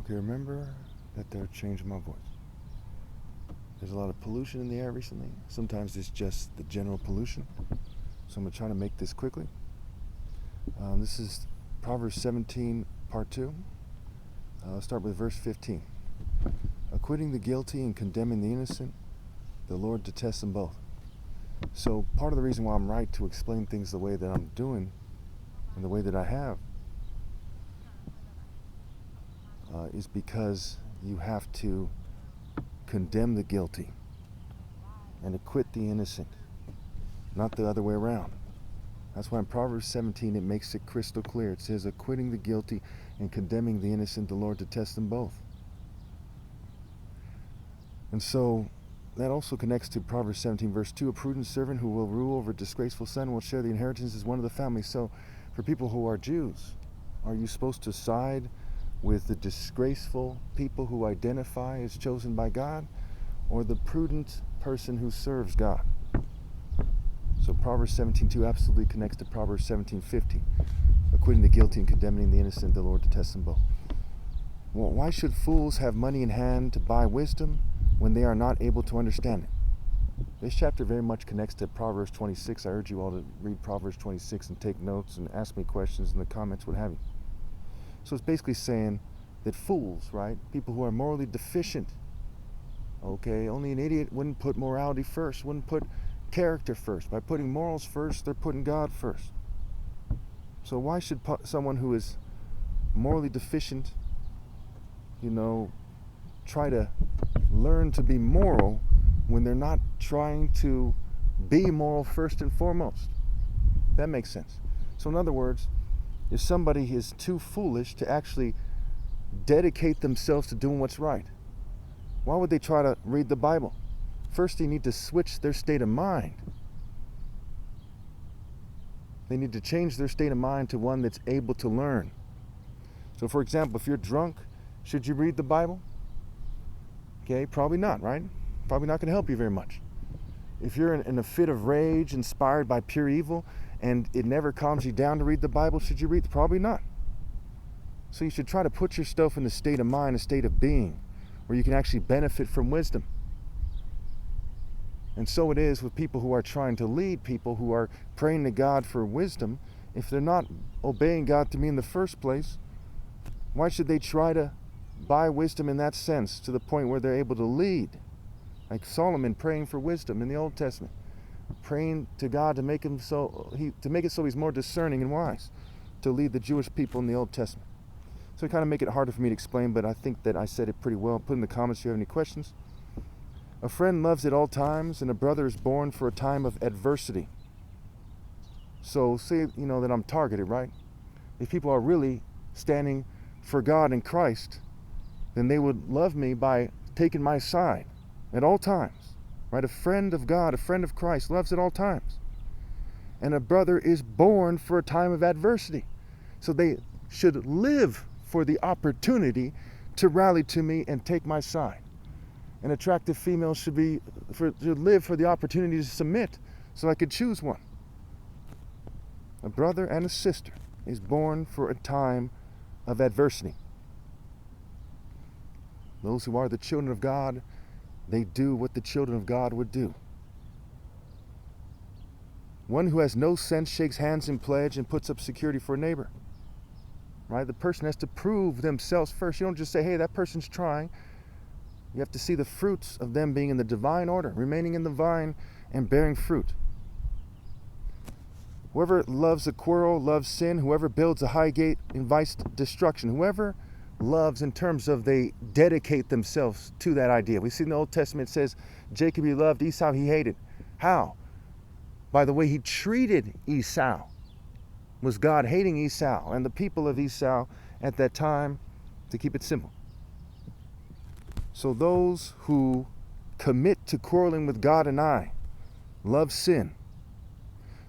Okay, remember that they're changing my voice. There's a lot of pollution in the air recently. Sometimes it's just the general pollution. So I'm going to try to make this quickly. This is Proverbs 17, part 2. Let's start with verse 15. Acquitting the guilty and condemning the innocent, the Lord detests them both. So part of the reason why I'm right to explain things the way that I'm doing and the way that I have is because you have to condemn the guilty and acquit the innocent, not the other way around. That's why in Proverbs 17 it makes it crystal clear. It says, acquitting the guilty and condemning the innocent, the Lord detests them both. And so that also connects to Proverbs 17 verse 2. A prudent servant who will rule over a disgraceful son will share the inheritance as one of the family. So for people who are Jews, are you supposed to side with the disgraceful people who identify as chosen by God, or the prudent person who serves God? So Proverbs 17:2 absolutely connects to Proverbs 17:50. Acquitting the guilty and condemning the innocent, the Lord detests them both. Well, why should fools have money in hand to buy wisdom when they are not able to understand it? This chapter very much connects to Proverbs 26. I urge you all to read Proverbs 26 and take notes and ask me questions in the comments, what have you. So it's basically saying that fools, right, people who are morally deficient, okay, only an idiot wouldn't put morality first, wouldn't put character first. By putting morals first, they're putting God first. So why should someone who is morally deficient, try to learn to be moral when they're not trying to be moral first and foremost? That makes sense. So in other words, if somebody is too foolish to actually dedicate themselves to doing what's right, why would they try to read the Bible? First, they need to switch their state of mind. They need to change their state of mind to one that's able to learn. So for example, if you're drunk, should you read the Bible? Okay, probably not, right? Probably not going to help you very much. If you're in a fit of rage inspired by pure evil and it never calms you down to read the Bible, should you read? Probably not. So you should try to put yourself in a state of mind, a state of being, where you can actually benefit from wisdom. And so it is with people who are trying to lead people who are praying to God for wisdom. If they're not obeying God to me in the first place, why should they try to buy wisdom in that sense to the point where they're able to lead? Like Solomon praying for wisdom in the Old Testament, praying to God to make it so he's more discerning and wise to lead the Jewish people in the Old Testament. So it kind of make it harder for me to explain, but I think that I said it pretty well. Put in the comments if you have any questions. A friend loves at all times, and a brother is born for a time of adversity. So say, that I'm targeted, right? If people are really standing for God and Christ, then they would love me by taking my side at all times, right? A friend of God, a friend of Christ loves at all times. And a brother is born for a time of adversity. So they should live for the opportunity to rally to me and take my side. An attractive female should live for the opportunity to submit so I could choose one. A brother and a sister is born for a time of adversity. Those who are the children of God, they do what the children of God would do. One who has no sense shakes hands in pledge and puts up security for a neighbor. Right? The person has to prove themselves first. You don't just say, hey, that person's trying. You have to see the fruits of them being in the divine order, remaining in the vine and bearing fruit. Whoever loves a quarrel loves sin. Whoever builds a high gate invites destruction. Whoever loves in terms of they dedicate themselves to that idea. We see in the Old Testament it says, Jacob he loved, Esau he hated. How? By the way he treated Esau. Was God hating Esau and the people of Esau at that time, to keep it simple. So those who commit to quarreling with God and I love sin.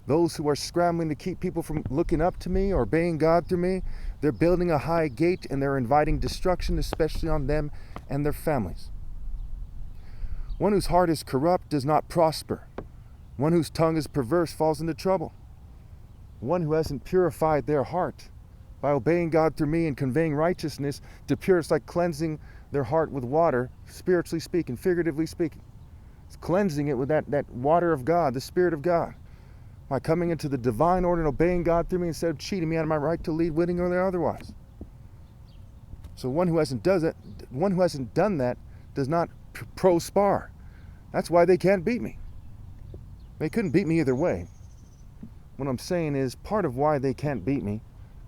Those who are scrambling to keep people from looking up to me or obeying God through me, they're building a high gate and they're inviting destruction, especially on them and their families. One whose heart is corrupt does not prosper. One whose tongue is perverse falls into trouble. One who hasn't purified their heart by obeying God through me and conveying righteousness to pure. It's like cleansing their heart with water, spiritually speaking, figuratively speaking. It's cleansing it with that water of God, the Spirit of God. By coming into the divine order and obeying God through me instead of cheating me out of my right to lead, winning or otherwise. So one who hasn't done that does not pro-spar. That's why they can't beat me. They couldn't beat me either way. What I'm saying is part of why they can't beat me,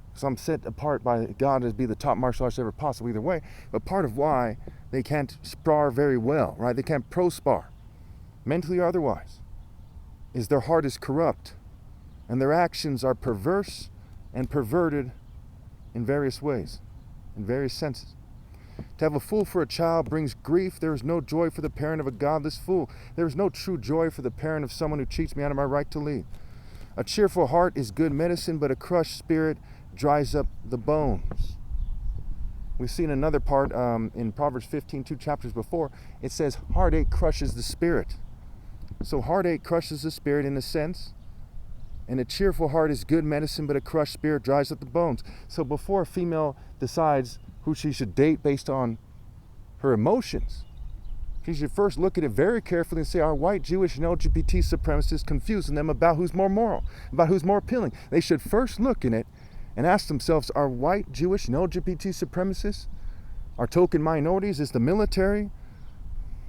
because I'm set apart by God to be the top martial artist ever possible either way, but part of why they can't spar very well, right? They can't pro-spar, mentally or otherwise, is their heart is corrupt and their actions are perverse and perverted in various ways, in various senses. To have a fool for a child brings grief. There is no joy for the parent of a godless fool. There is no true joy for the parent of someone who cheats me out of my right to lead. A cheerful heart is good medicine, but a crushed spirit dries up the bones. We've seen another part in Proverbs 15, 2 chapters before. It says heartache crushes the spirit. So heartache crushes the spirit in a sense, and a cheerful heart is good medicine, but a crushed spirit dries up the bones. So before a female decides who she should date based on her emotions, she should first look at it very carefully and say, are white, Jewish, and LGBT supremacists confusing them about who's more moral, about who's more appealing? They should first look in it and ask themselves, are white, Jewish, and LGBT supremacists, are token minorities, is the military,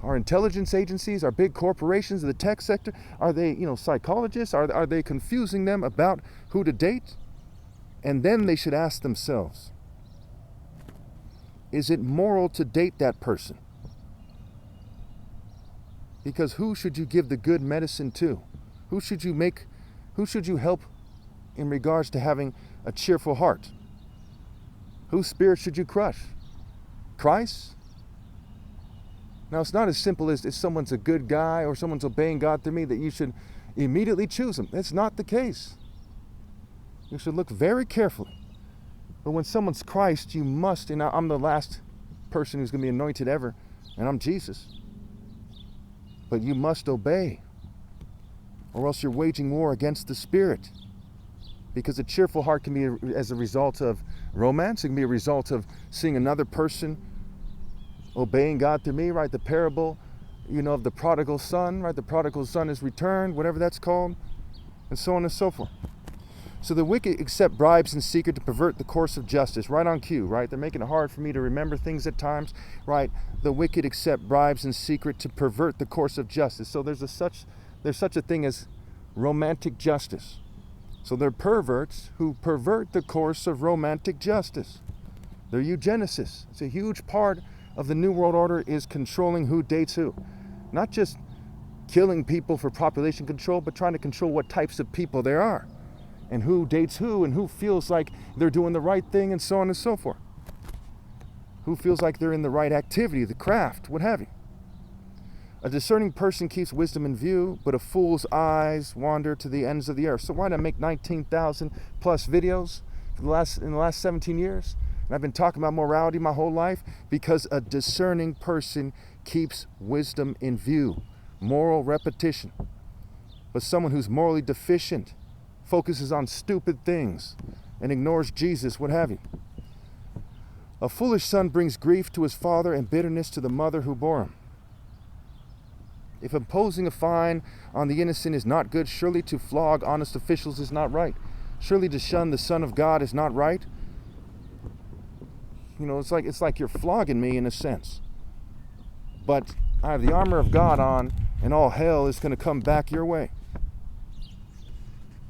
our intelligence agencies, our big corporations, the tech sector, are they, psychologists? Are they confusing them about who to date? And then they should ask themselves, is it moral to date that person? Because who should you give the good medicine to? Who should you help in regards to having a cheerful heart? Whose spirit should you crush? Christ? Now, it's not as simple as if someone's a good guy or someone's obeying God through me that you should immediately choose them. That's not the case. You should look very carefully. But when someone's Christ, you must, and I'm the last person who's going to be anointed ever, and I'm Jesus. But you must obey, or else you're waging war against the Spirit. Because a cheerful heart can be as a result of romance. It can be a result of seeing another person obeying God through me, right? The parable, of the prodigal son, right? The prodigal son is returned, whatever that's called, and so on and so forth. So the wicked accept bribes in secret to pervert the course of justice. Right on cue, right? They're making it hard for me to remember things at times, right? The wicked accept bribes in secret to pervert the course of justice. So there's such a thing as romantic justice. So they're perverts who pervert the course of romantic justice. They're eugenicists. It's a huge part of the New World Order is controlling who dates who. Not just killing people for population control, but trying to control what types of people there are, and who dates who, and who feels like they're doing the right thing, and so on and so forth. Who feels like they're in the right activity, the craft, what have you. A discerning person keeps wisdom in view, but a fool's eyes wander to the ends of the earth. So why did I make 19,000 plus videos in the last 17 years? And I've been talking about morality my whole life because a discerning person keeps wisdom in view, moral repetition. But someone who's morally deficient focuses on stupid things and ignores Jesus, what have you. A foolish son brings grief to his father and bitterness to the mother who bore him. If imposing a fine on the innocent is not good, surely to flog honest officials is not right. Surely to shun the Son of God is not right. It's like you're flogging me in a sense. But I have the armor of God on, and all hell is going to come back your way.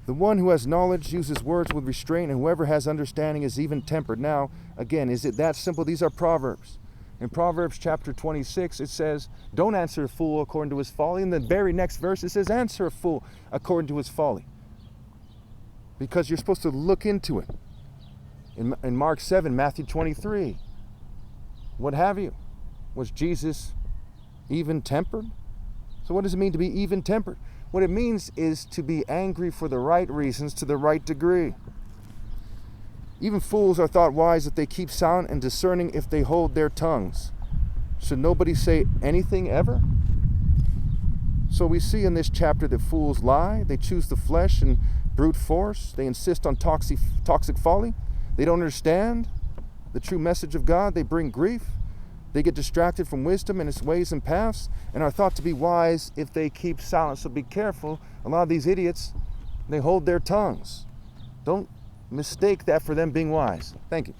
The one who has knowledge uses words with restraint, and whoever has understanding is even-tempered. Now, again, is it that simple? These are Proverbs. In Proverbs chapter 26, it says, don't answer a fool according to his folly. In the very next verse, it says, answer a fool according to his folly. Because you're supposed to look into it. In Mark 7, Matthew 23, what have you? Was Jesus even-tempered? So what does it mean to be even-tempered? What it means is to be angry for the right reasons to the right degree. Even fools are thought wise if they keep silent, and discerning if they hold their tongues. Should nobody say anything ever? So we see in this chapter that fools lie, they choose the flesh and brute force, they insist on toxic folly, They don't understand the true message of God. They bring grief. They get distracted from wisdom and its ways and paths, and are thought to be wise if they keep silent. So be careful. A lot of these idiots, they hold their tongues. Don't mistake that for them being wise. Thank you.